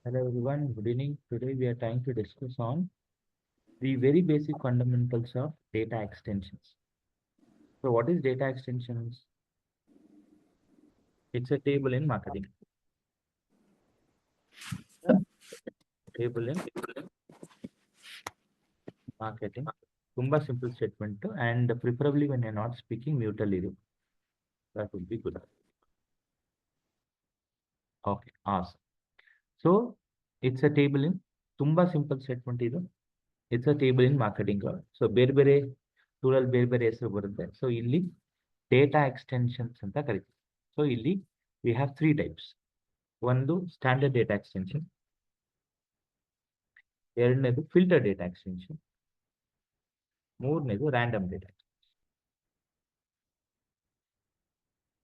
Hello everyone, good evening. Today we are trying to discuss on the very basic fundamentals of data extensions. So what is data extensions? It's a table in marketing. Table in marketing. Tumba simple statement and preferably when you're not speaking, mute it. That would be good. Okay, awesome. So it's a table in Tumba simple statement. It's a table in marketing. So ಬೇರೆ ಟೂಲಲ್ಲಿ ಬೇರೆ ಹೆಸರು ಬರುತ್ತೆ. So ಇಲ್ಲಿ data extensions ಅಂತ ಕರಿತೀವಿ. So ಇಲ್ಲಿ we have three types. ಒಂದು standard data extension, ಎರಡನೇದು ಫಿಲ್ಟರ್ ಡೇಟಾ ಎಕ್ಸ್ಟೆನ್ಷನ್, ಮೂರನೇದು random data.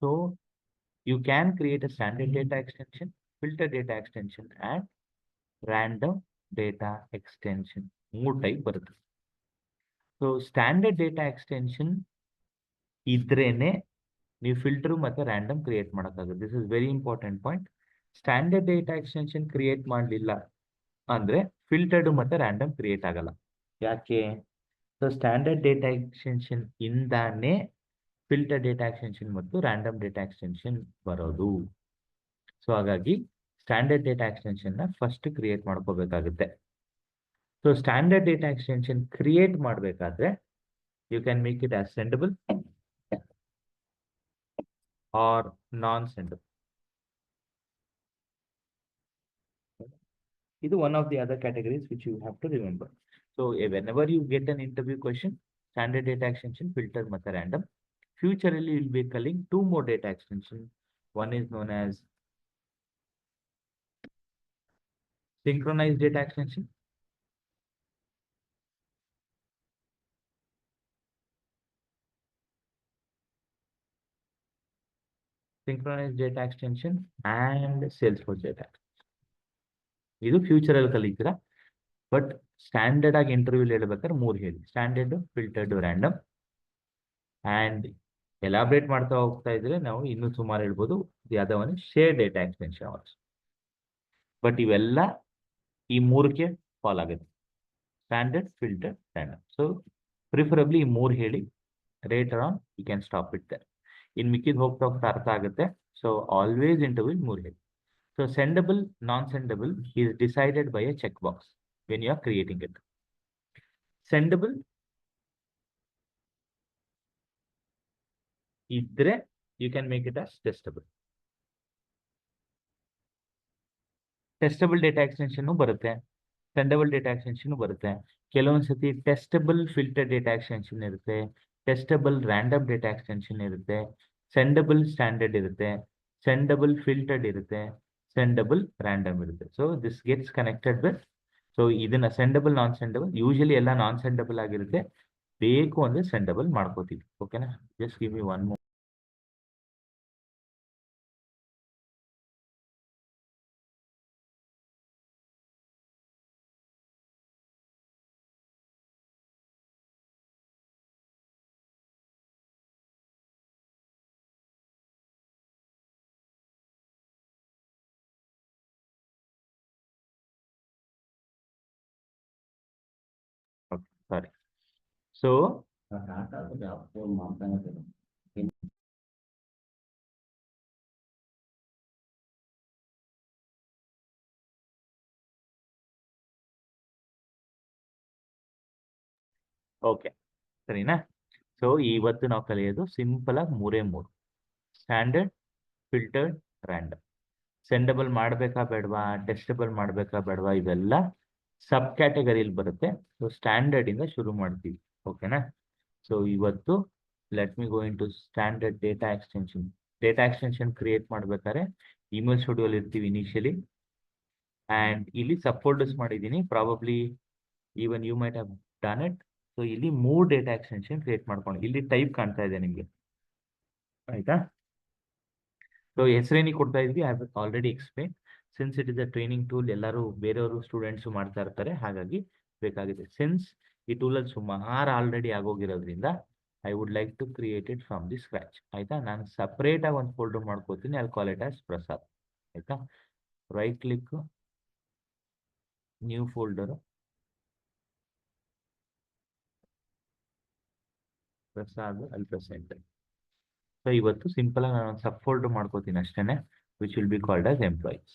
So you can create a standard data extension, filter data extension and random data extension. ಮೂರು type ಬರುತ್ತೆ. So standard data extension ಇದ್ರೇನೆ ನೀವು filter ಮತ್ತೆ random create ಮಾಡೋಕ್ಕಾಗುತ್ತೆ. This is very important point. Standard data extension create ಮಾಡಲಿಲ್ಲ ಅಂದ್ರೆ filtered ಮತ್ತೆ random create ಆಗಲ್ಲ. ಯಾಕೆ? ಸೊ ಸ್ಟ್ಯಾಂಡರ್ಡ್ ಡೇಟಾ ಎಕ್ಸ್ಟೆನ್ಷನ್ ಇಂದಾನೆ ಫಿಲ್ಟರ್ ಡೇಟಾ ಎಕ್ಸ್ಟೆನ್ಷನ್ ಮತ್ತು ರ್ಯಾಂಡಮ್ ಡೇಟಾ ಎಕ್ಸ್ಟೆನ್ಷನ್ ಬರೋದು. ಸೊ ಹಾಗಾಗಿ ಸ್ಟ್ಯಾಂಡರ್ಡ್ ಡೇಟಾ ಎಕ್ಸ್ಟೆನ್ಷನ್ ನ ಫಸ್ಟ್ ಕ್ರಿಯೇಟ್ ಮಾಡ್ಕೋಬೇಕಾಗುತ್ತೆ. So standard data extension create ಮಾಡಬೇಕಾದ್ರೆ you can make it as sendable or non sendable. ಇದು one of the other categories which you have to remember. So whenever you get an interview question, standard data extension, filter ಮತ್ತೆ random. Futurely you will be calling two more data extension. One is known as synchronized data extension. Synchronized data extension and Salesforce data. ಇದು future ಅಲ್ಲಿ ಕಲಿತೀರಾ. But standard ಆಗಿ interview ಹೇಳ್ಬೇಕಾದ್ರೆ ಮೂರು ಹೇಳಿ: standard, filtered, random. And elaborate ಮಾಡ್ತಾ ಹೋಗ್ತಾ ಇದ್ರೆ ನಾವು ಇನ್ನೂ ಸುಮಾರು ಹೇಳ್ಬೋದು. The other one share data extension also. But ಇವೆಲ್ಲ ಈ ಮೂರಕ್ಕೆ ಫಾಲ್ ಆಗುತ್ತೆ: standard, filter, random. So preferably ಈ ಮೂರು ಹೇಳಿ, later on you can stop it there. ಇನ್ ಮಿಕ್ಕಿದ್ ಹೋಗ್ತಾ ಹೋಗ್ತಾ ಅರ್ಥ ಆಗುತ್ತೆ. ಸೊ ಆಲ್ವೇಸ್ ಇಂಟರ್ವ್ಯೂ ಮೂರು ಹೇಳಿ. So sendable, non sendable is decided by a checkbox when you are creating it. Sendable ಇದ್ರೆ you can make it as testable. Testable data extension ಬರುತ್ತೆ, ಸೆಂಡಬಲ್ ಡೇಟಾ ಎಕ್ಸ್ಟೆನ್ಷನ್ ಬರುತ್ತೆ. ಕೆಲವೊಂದ್ಸತಿ ಟೆಸ್ಟಬಲ್ ಫಿಲ್ಟರ್ ಡೇಟಾ ಎಕ್ಸ್ಟೆನ್ಷನ್ ಇರುತ್ತೆ, testable random data extension ಇರುತ್ತೆ, ಸೆಂಡಬಲ್ standard ಇರುತ್ತೆ, ಸೆಂಡಬಲ್ filtered ಇರುತ್ತೆ, ಸೆಂಡಬಲ್ random ಇರುತ್ತೆ. So this gets connected with. So ಇದನ್ನ ಸೆಂಡಬಲ್, ನಾನ್ ಸೆಂಡಬಲ್, ಯೂಶಲಿ ಎಲ್ಲ ನಾನ್ ಸೆಂಡಬಲ್ ಆಗಿರುತ್ತೆ. ಬೇಕು ಅಂದ್ರೆ ಸೆಂಡಬಲ್ ಮಾಡ್ಕೋತೀವಿ. ಓಕೆನಾ? Just give me one more. Sorry. So okay, ಸರಿನಾ? ಸೊ ಇವತ್ತು ನಾವು ಕಲಿಯೋದು ಸಿಂಪಲ್ ಆಗಿ ಮೂರೇ ಮೂರು: ಸ್ಟ್ಯಾಂಡರ್ಡ್, ಫಿಲ್ಟರ್ಡ್, ರ್ಯಾಂಡಮ್. ಸೆಂಡಬಲ್ ಮಾಡಬೇಕಾ ಬೇಡವಾ, ಟೆಸ್ಟಬಲ್ ಮಾಡಬೇಕಾ ಬೇಡವಾ, ಇವೆಲ್ಲ ಸಬ್ ಕ್ಯಾಟಗರಿಲಿ ಬರುತ್ತೆ. ಸೊ ಸ್ಟ್ಯಾಂಡರ್ಡ್ ಇಂದ ಶುರು ಮಾಡ್ತೀವಿ. ಓಕೆನಾ? ಸೊ ಇವತ್ತು let me go into standard data extension. Data extension create ಮಾಡ್ಬೇಕಾದ್ರೆ ಇಮೇಲ್ ಸ್ಟುಡಿಯೋಲ್ ಇರ್ತೀವಿ ಇನಿಷಿಯಲಿ. ಅಂಡ್ ಇಲ್ಲಿ ಸಬ್ ಫೋಲ್ಡರ್ಸ್ ಮಾಡಿದ್ದೀನಿ. Probably even you might have done it. So ಇಲ್ಲಿ 3 ಡೇಟಾ ಎಕ್ಸ್ಟೆನ್ಷನ್ ಕ್ರಿಯೇಟ್ ಮಾಡ್ಕೊಂಡು ಇಲ್ಲಿ ಟೈಪ್ ಕಾಣ್ತಾ ಇದೆ ನಿಮಗೆ, ಆಯ್ತಾ? ಸೊ ಹೆಸರೇನಿಗೆ ಕೊಡ್ತಾ ಇದ್ವಿ, I have already explain. Since it is a training tool, ಎಲ್ಲರೂ ಬೇರೆಯವರು ಸ್ಟೂಡೆಂಟ್ಸ್ ಮಾಡ್ತಾ ಇರ್ತಾರೆ, ಹಾಗಾಗಿ ಬೇಕಾಗಿದೆ. ಸಿನ್ಸ್ ಈ ಟೂಲಲ್ಲಿ ಸುಮಾರು ಆಲ್ರೆಡಿ ಆಗೋಗಿರೋದ್ರಿಂದ I would like to create it from the scratch. ಆಯ್ತಾ? ನಾನು ಸಪ್ರೇಟ್ ಆಗಿ ಒಂದು ಫೋಲ್ಡರ್ ಮಾಡ್ಕೋತೀನಿ. I call it as Prasad. ಆಯ್ತಾ? Right click, new folder Prasad ಅಲ್ಪಸೆಂಟ್. ಸೊ ಇವತ್ತು ಸಿಂಪಲ್ ಆಗಿ ನಾನು ಸಬ್ ಫೋಲ್ಡರ್ ಮಾಡ್ಕೋತೀನಿ ಅಷ್ಟೇನೆ, which will be called as employees.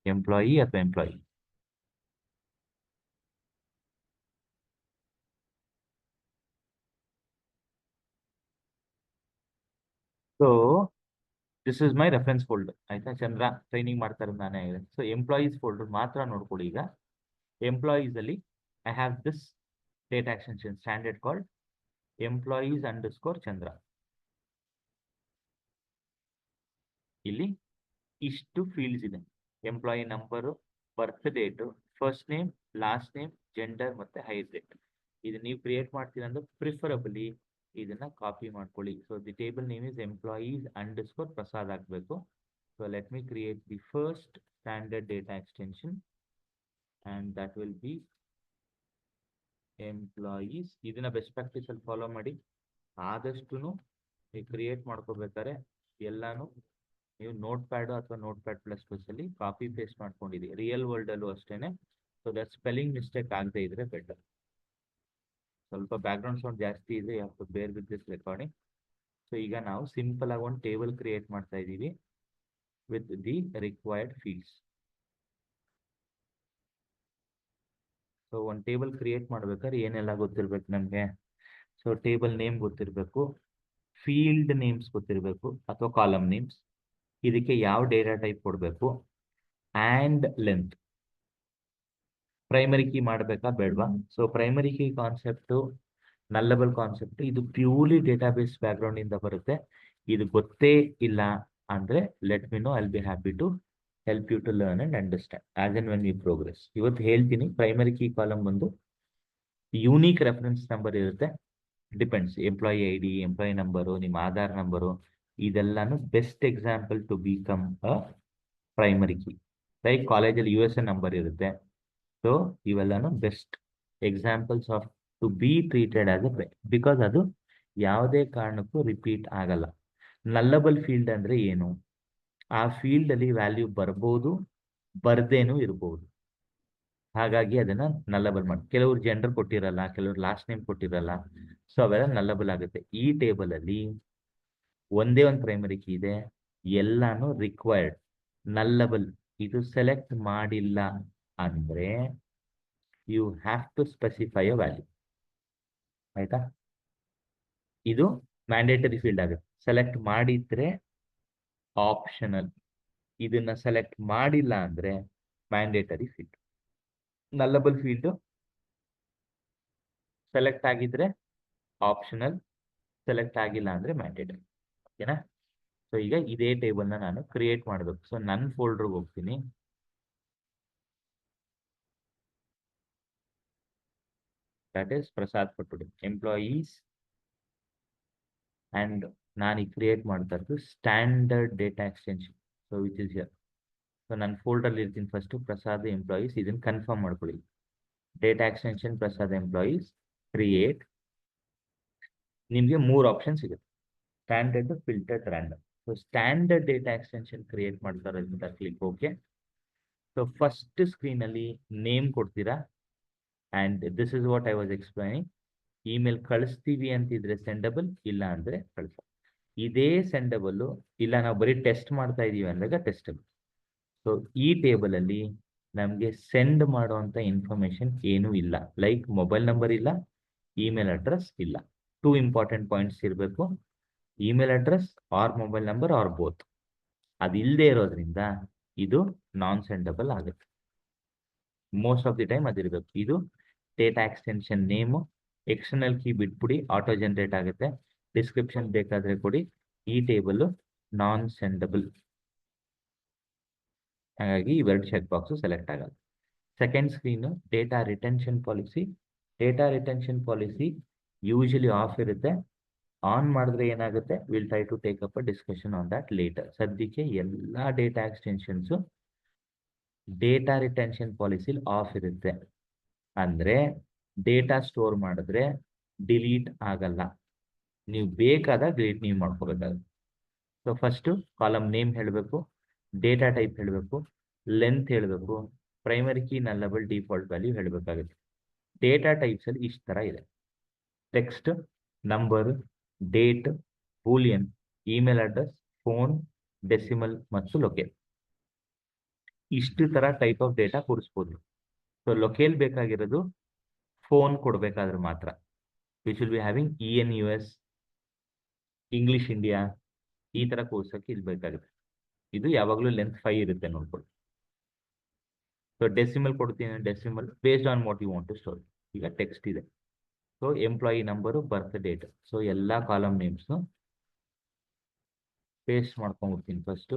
Employee ಅಥವಾ employee. So this is my reference folder ಆಯ್ತಾ. ಚಂದ್ರ ಟ್ರೈನಿಂಗ್ ಮಾಡ್ತಾ ಇರೋದು ನಾನೇ ಆಗಿದೆ. ಸೊ ಎಂಪ್ಲಾಯೀಸ್ ಫೋಲ್ಡರ್ ಮಾತ್ರ ನೋಡ್ಕೊಳ್ಳಿ. ಈಗ ಎಂಪ್ಲಾಯೀಸ್ ಅಲ್ಲಿ I have this data extension standard called employees underscore Chandra. ಇಲ್ಲಿ ಇಷ್ಟು ಫೀಲ್ಡ್ಸ್ ಇದೆ. Employee number, birth date, first name, last name, gender ಮತ್ತೆ ಹೈರ್ ಡೇಟ್. ಇದು ನೀವು ಕ್ರಿಯೇಟ್ ಮಾಡ್ತೀರ ಅಂದ್ರೆ ಪ್ರಿಫರಬಲಿ ಇದನ್ನ ಕಾಪಿ ಮಾಡ್ಕೊಳ್ಳಿ. So the table name is employees underscore Prasad ಆಗಬೇಕು. So let me create the first standard data extension and that will be employees. ಇದನ್ನ best practice ಅಲ್ಲಿ ಫಾಲೋ ಮಾಡಿ. ಆದಷ್ಟು ನೀವು ಕ್ರಿಯೇಟ್ ಮಾಡ್ಕೋಬೇಕಾದ್ರೆ ಎಲ್ಲಾನು ನೀವು ನೋಟ್ ಪ್ಯಾಡ್ ಅಥವಾ ನೋಟ್ ಪ್ಯಾಡ್ ಪ್ಲಸ್ ಪ್ಲಸ್ ಅಲ್ಲಿ ಕಾಪಿ ಪೇಸ್ಟ್ ಮಾಡ್ಕೊಂಡಿದ್ದೀವಿ. ರಿಯಲ್ ವರ್ಲ್ಡ್ ಅಲ್ಲೂ ಅಷ್ಟೇನೆ. ಸೊ ದಟ್ ಸ್ಪೆಲ್ಲಿಂಗ್ ಮಿಸ್ಟೇಕ್ ಆಗದೆ ಇದ್ರೆ ಬೆಟರ್. ಸ್ವಲ್ಪ ಬ್ಯಾಕ್ ಗ್ರೌಂಡ್ ಸೌಂಡ್ ಜಾಸ್ತಿ ಇದೆ, you have to bear with this recording. So ಈಗ ನಾವು ಸಿಂಪಲ್ ಆಗಿ ಒಂದು ಟೇಬಲ್ ಕ್ರಿಯೇಟ್ ಮಾಡ್ತಾ ಇದ್ದೀವಿ with the required fields. So ಒಂದು ಟೇಬಲ್ ಕ್ರಿಯೇಟ್ ಮಾಡ್ಬೇಕಾದ್ರೆ ಏನೆಲ್ಲ ಗೊತ್ತಿರ್ಬೇಕು ನಮಗೆ. ಸೊ ಟೇಬಲ್ ನೇಮ್ ಗೊತ್ತಿರಬೇಕು, ಫೀಲ್ಡ್ ನೇಮ್ಸ್ ಗೊತ್ತಿರಬೇಕು ಅಥವಾ ಕಾಲಮ್ ನೇಮ್ಸ್, ಇದಕ್ಕೆ ಯಾವ ಡೇಟಾ ಟೈಪ್ ಕೊಡಬೇಕು, ಆ್ಯಂಡ್ ಲೆಂತ್. ಪ್ರೈಮರಿ ಕೀ ಮಾಡಬೇಕಾ ಬೇಡವಾ? So primary key concept nullable concept, ಇದು ಪ್ಯೂರ್ಲಿ ಡೇಟಾಬೇಸ್ ಬ್ಯಾಕ್ ಗ್ರೌಂಡ್ ಇಂದ ಬರುತ್ತೆ. ಇದು ಗೊತ್ತೇ ಇಲ್ಲ ಅಂದ್ರೆ let me know, I will be happy to help you to learn and understand as and when we progress. ಇವತ್ತು ಹೇಳ್ತೀನಿ. ಪ್ರೈಮರಿ ಕೀ ಕಾಲಮ್ ಒಂದು ಯೂನಿಕ್ ರೆಫರೆನ್ಸ್ ನಂಬರ್ ಇರುತ್ತೆ. Depends, employee I D, employee number, ನಿಮ್ಮ Aadhaar number, ಇದೆಲ್ಲಾನು best example to become a primary key. Like ಕಾಲೇಜಲ್ಲಿ US number ಇರುತ್ತೆ. So ಇವೆಲ್ಲಾನು best examples of to be treated as a because ಅದು ಯಾವುದೇ ಕಾರಣಕ್ಕೂ ರಿಪೀಟ್ ಆಗಲ್ಲ. ನಲ್ಲಬಲ್ ಫೀಲ್ಡ್ ಅಂದ್ರೆ ಏನು? ಆ ಫೀಲ್ಡ್ ಅಲ್ಲಿ ವ್ಯಾಲ್ಯೂ ಬರ್ಬೋದು, ಬರ್ದೇನೂ ಇರ್ಬೋದು. ಹಾಗಾಗಿ ಅದನ್ನ ನಲ್ಲಬಲ್ ಮಾಡಿ. ಕೆಲವರು ಜೆಂಡರ್ ಕೊಟ್ಟಿರಲ್ಲ, ಕೆಲವರು ಲಾಸ್ಟ್ ನೇಮ್ ಕೊಟ್ಟಿರಲ್ಲ. ಸೊ ಅವೆಲ್ಲ ನಲ್ಲಬಲ್ ಆಗುತ್ತೆ. ಈ ಟೇಬಲ್ ಅಲ್ಲಿ ಒಂದೇ ಒಂದು ಪ್ರೈಮರಿ ಕೀ ಇದೆ, ಎಲ್ಲಾನು ರಿಕ್ವೈರ್ಡ್ ನಲ್ಲಬಲ್. ಇದು ಸೆಲೆಕ್ಟ್ ಮಾಡಿಲ್ಲ ಅಂದ್ರೆ you have to specify a value. ಆಯ್ತಾ? ಇದು ಮ್ಯಾಂಡೇಟರಿ ಫೀಲ್ಡ್ ಆಗುತ್ತೆ. ಸೆಲೆಕ್ಟ್ ಮಾಡಿದ್ರೆ ಆಪ್ಷನಲ್, ಇದನ್ನ ಸೆಲೆಕ್ಟ್ ಮಾಡಿಲ್ಲ ಅಂದ್ರೆ mandatory field. Nullable field select ಆಗಿದ್ರೆ ಆಪ್ಷನಲ್, ಸೆಲೆಕ್ಟ್ ಆಗಿಲ್ಲ ಅಂದ್ರೆ ಮ್ಯಾಂಡೇಟರಿ. ಓಕೆನಾ? ಸೊ ಈಗ ಇದೇ ಟೇಬಲ್ನ ನಾನು ಕ್ರಿಯೇಟ್ ಮಾಡಬೇಕು. ಸೊ ನನ್ನ ಫೋಲ್ಡರ್ಗೆ ಹೋಗ್ತೀನಿ. ದಟ್ ಈಸ್ ಪ್ರಸಾದ್ ಪಟ್ಟುಡಿ ಎಂಪ್ಲಾಯೀಸ್. ಅಂಡ್ ನಾನು ಈಗ ಕ್ರಿಯೇಟ್ ಮಾಡ್ತಾ ಇರೋದು standard data extension. So which is here. So ನನ್ನ ಫೋಲ್ಡರ್ ಇರ್ತೀನಿ ಫಸ್ಟ್ ಪ್ರಸಾದ್ ಎಂಪ್ಲಾಯೀಸ್. ಇದನ್ನ ಕನ್ಫರ್ಮ್ ಮಾಡ್ಕೊಳ್ಳಿ. Data extension Prasad employees, create. ನಿಮಗೆ 3 ಆಪ್ಷನ್ ಸಿಗುತ್ತೆ, standard, filtered, random. So standard data extension create ಮಾಡ್ತಾ ಇರೋದ್ರಿಂದ click okay. So first screen ಅಲ್ಲಿ ನೇಮ್ ಕೊಡ್ತೀರಾ. And this is what I was explaining. Email ಕಳಿಸ್ತೀವಿ ಅಂತಿದ್ರೆ ಸೆಂಡಬಲ್, ಇಲ್ಲ ಅಂದ್ರೆ ಕಳಿಸ. ಇದೇ ಸೆಂಡಬಲ್, ಇಲ್ಲ ನಾವು ಬರೀ ಟೆಸ್ಟ್ ಮಾಡ್ತಾ ಇದೀವಿ ಅಂದಾಗ ಟೆಸ್ಟಬಲ್. ಸೊ ಈ ಟೇಬಲ್ ಅಲ್ಲಿ ನಮಗೆ ಸೆಂಡ್ ಮಾಡುವಂತ ಇನ್ಫಾರ್ಮೇಶನ್ ಏನೂ ಇಲ್ಲ. ಲೈಕ್ ಮೊಬೈಲ್ ನಂಬರ್ ಇಲ್ಲ, ಇಮೇಲ್ ಅಡ್ರೆಸ್ ಇಲ್ಲ. 2 ಇಂಪಾರ್ಟೆಂಟ್ ಪಾಯಿಂಟ್ಸ್ ಇರಬೇಕು, email address or mobile number or both. ಅದಿಲ್ಲದೆ ಇರೋದ್ರಿಂದ ಇದು ನಾನ್ ಸೆಂಡಬಲ್ ಆಗುತ್ತೆ. ಮೋಸ್ಟ್ ಆಫ್ ದಿ ಟೈಮ್ ಅದಿರಬೇಕು. ಇದು data extension name. External key ಬಿಟ್ಬಿಡಿ, ಆಟೋ ಜನರೇಟ್ ಆಗುತ್ತೆ. ಡಿಸ್ಕ್ರಿಪ್ಷನ್ ಬೇಕಾದ್ರೆ ಕೊಡಿ. ಈ ಟೇಬಲ್ ನಾನ್ ಸೆಂಡಬಲ್, ಹಾಗಾಗಿ ಇವೆರಡು ಚೆಕ್ ಬಾಕ್ಸ್ ಸೆಲೆಕ್ಟ್ ಆಗಲ್ಲ. Second screen data retention policy. Data retention policy usually off ಇರುತ್ತೆ. ಆನ್ ಮಾಡಿದ್ರೆ ಏನಾಗುತ್ತೆ, will try to take up a discussion on that later. ಸದ್ಯಕ್ಕೆ ಎಲ್ಲ ಡೇಟಾ ಎಕ್ಸ್ಟೆನ್ಷನ್ಸ್ ಡೇಟಾ ರಿಟೆನ್ಷನ್ ಪಾಲಿಸಿಲಿ off ಇರುತ್ತೆ. ಅಂದ್ರೆ ಡೇಟಾ ಸ್ಟೋರ್ ಮಾಡಿದ್ರೆ ಡಿಲೀಟ್ ಆಗಲ್ಲ. ನೀವು ಬೇಕಾದಾಗ ಡಿಲೀಟ್ ನೀವು ಮಾಡ್ಕೋಬೇಕಾಗುತ್ತೆ. ಸೊ ಫಸ್ಟು ಕಾಲಮ್ ನೇಮ್ ಹೇಳಬೇಕು, ಡೇಟಾ ಟೈಪ್ ಹೇಳಬೇಕು, ಲೆಂತ್ ಹೇಳಬೇಕು, primary key nullable default value ಹೇಳಬೇಕಾಗುತ್ತೆ. ಡೇಟಾ ಟೈಪ್ಸ್ ಅಲ್ಲಿ ಇಷ್ಟು ತರ ಇದೆ: text, number, date, boolean, email address, phone, decimal ಮತ್ತು ಲೊಕೇಲ್. ಇಷ್ಟು ತರ ಟೈಪ್ ಆಫ್ ಡೇಟಾ ಕೂರಿಸ್ಬೋದು. ಸೊ ಲೊಕೇಲ್ ಬೇಕಾಗಿರೋದು ಫೋನ್ ಕೊಡ್ಬೇಕಾದ್ರೆ ಮಾತ್ರ. Which will be having ENUS, English India, ಈ ತರ ಕೂರ್ಸಕ್ಕೆ ಇದು ಬೇಕಾಗುತ್ತೆ. ಇದು ಯಾವಾಗಲೂ ಲೆಂತ್ 5 ಇರುತ್ತೆ ನೋಡ್ಕೊಳ್ಳಿ. ಸೊ ಡೆಸಿಮಲ್ ಕೊಡ್ತೀನಿ, decimal based on what you want to store. ಈಗ ಟೆಕ್ಸ್ಟ್ ಇದೆ, so employee number, birth date, so ಎಲ್ಲ ಕಾಲಮ್ ನೇಮ್ಸ್ ಪೇಸ್ಟ್ ಮಾಡ್ಕೊಂಡ್ಬಿಡ್ತೀನಿ. First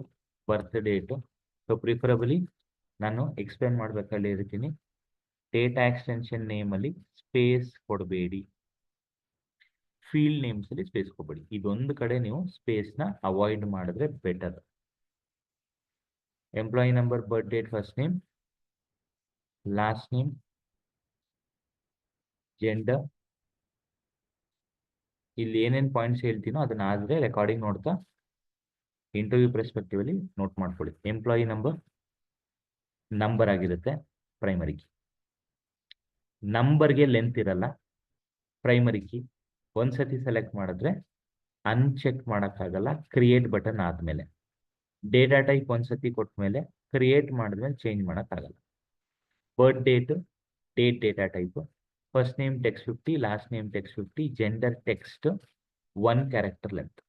birth date. So preferably ನಾನು ಎಕ್ಸ್ಪ್ಲೇನ್ ಮಾಡ್ಬೇಕಲ್ಲಿ ಇರ್ತೀನಿ, ಡೇಟಾ ಎಕ್ಸ್ಟೆನ್ಷನ್ ನೇಮಲ್ಲಿ ಸ್ಪೇಸ್ ಕೊಡಬೇಡಿ, ಫೀಲ್ಡ್ ನೇಮ್ಸ್ ಅಲ್ಲಿ ಸ್ಪೇಸ್ ಕೊಡಬೇಡಿ. ಇದೊಂದು ಕಡೆ ನೀವು ಸ್ಪೇಸ್ನ ಅವಾಯ್ಡ್ ಮಾಡಿದ್ರೆ better. Employee number, birth date, first name, last name, gender. ಇಲ್ಲಿ ಏನೇನು ಪಾಯಿಂಟ್ಸ್ ಹೇಳ್ತೀನೋ ಅದನ್ನ ಆದ್ರೆ ರೆಕಾರ್ಡಿಂಗ್ ನೋಡ್ತಾ ಇಂಟರ್ವ್ಯೂ ಪರ್ಸ್ಪೆಕ್ಟಿವ್ ಅಲ್ಲಿ ನೋಟ್ ಮಾಡ್ಕೊಳ್ಳಿ. ಎಂಪ್ಲಾಯಿ ನಂಬರ್ ಆಗಿರುತ್ತೆ ಪ್ರೈಮರಿ ಕೀ. ನಂಬರ್ಗೆ ಲೆಂತ್ ಇರಲ್ಲ ಪ್ರೈಮರಿ ಕೀ. ಒಂದ್ಸತಿ ಸೆಲೆಕ್ಟ್ ಮಾಡಿದ್ರೆ ಅನ್ಚೆಕ್ ಮಾಡೋಕ್ಕಾಗಲ್ಲ ಕ್ರಿಯೇಟ್ ಬಟನ್ ಆದ್ಮೇಲೆ. ಡೇಟಾ ಟೈಪ್ ಒಂದ್ಸತಿ ಕೊಟ್ಮೇಲೆ ಕ್ರಿಯೇಟ್ ಮಾಡಿದ್ಮೇಲೆ ಚೇಂಜ್ ಮಾಡೋಕ್ಕಾಗಲ್ಲ. ಬರ್ತ್ date, data type, first name text 50, last name text 50, gender text, 1 character length.